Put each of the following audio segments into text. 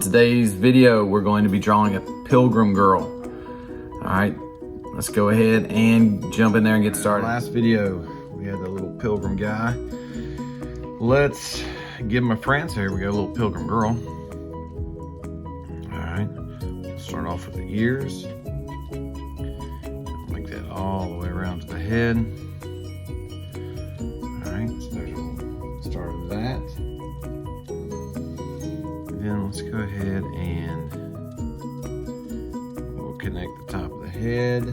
Today's video, we're going to be drawing a Pilgrim girl. All right, let's go ahead and jump in there and get started. Last video, we had the little Pilgrim guy. Let's give him a friend. So here we go, a little Pilgrim girl. All right, start off with the ears. Make that all the way around to the head. All right, so there's a start of that. Then let's go ahead and we'll connect the top of the head.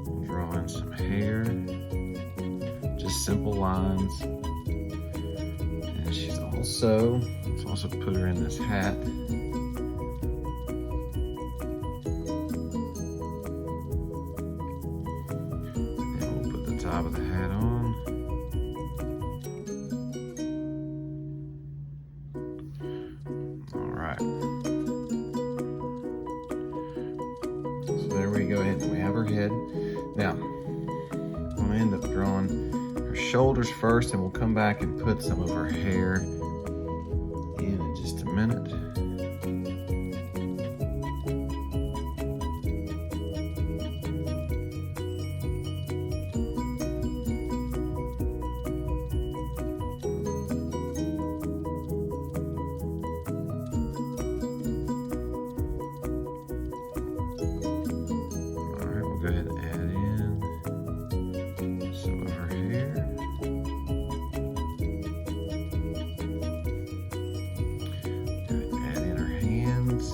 We'll draw in some hair, just simple lines. And let's also put her in this hat. Then we'll put the top of the hat on. So there we go ahead, and we have her head. Now, I'm gonna end up drawing her shoulders first, and we'll come back and put some of her hair in just a minute. Go ahead and add in some of her hair. Go ahead and add in her hands.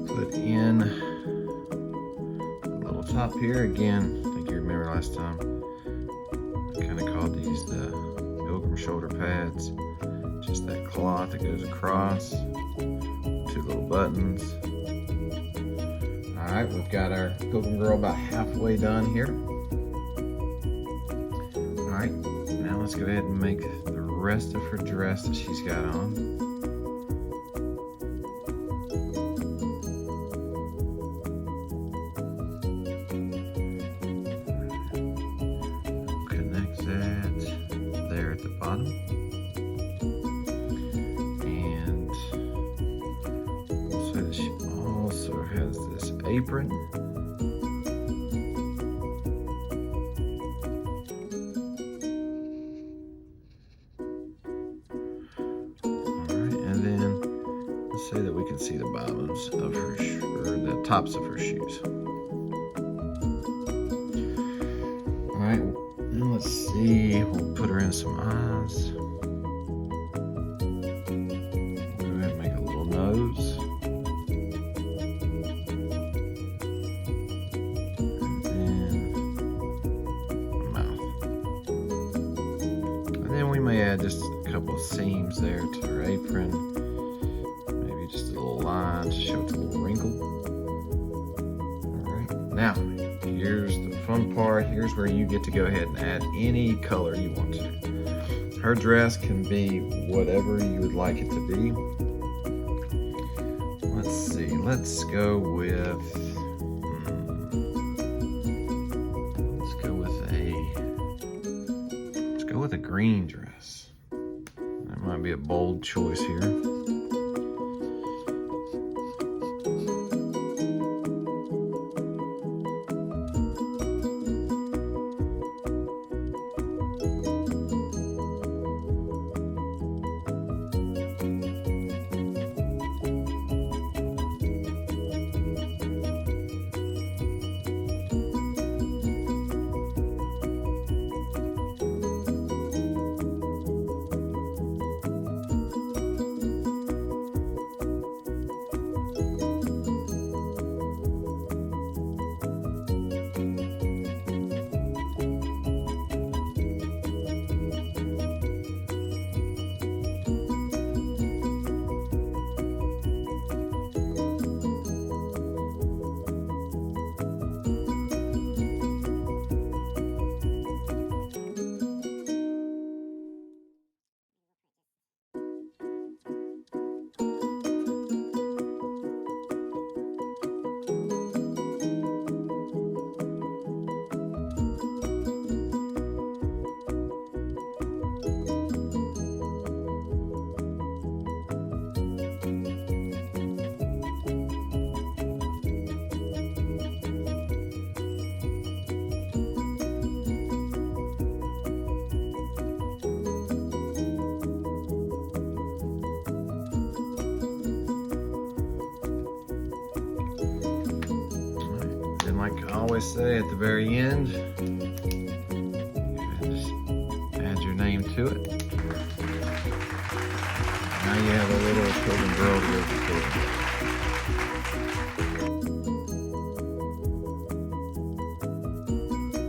Put in the little top here again. I think you remember last time I kind of called these the Pilgrim shoulder pads. Just that cloth that goes across, two little buttons. All right, we've got our Pilgrim girl about halfway done here. All right, now let's go ahead and make the rest of her dress that she's got on. There at the bottom, and so that she also has this apron. Alright, and then let's say that we can see the bottoms of her or the tops of her shoes. Alright, now let's see, we'll put her in some eyes. Go ahead and make a little nose. And then a mouth. And then we may add just a couple of seams there to her apron. Maybe just a little line to show it's a little wrinkle. Alright, now here's the fun part. Here's where you get to go ahead and add any color you want to. Her dress can be whatever you would like it to be. Let's see, let's go with a green dress. That might be a bold choice here. always say at the very end, just add your name to it. Now you have a little Pilgrim girl to go for Pilgrim.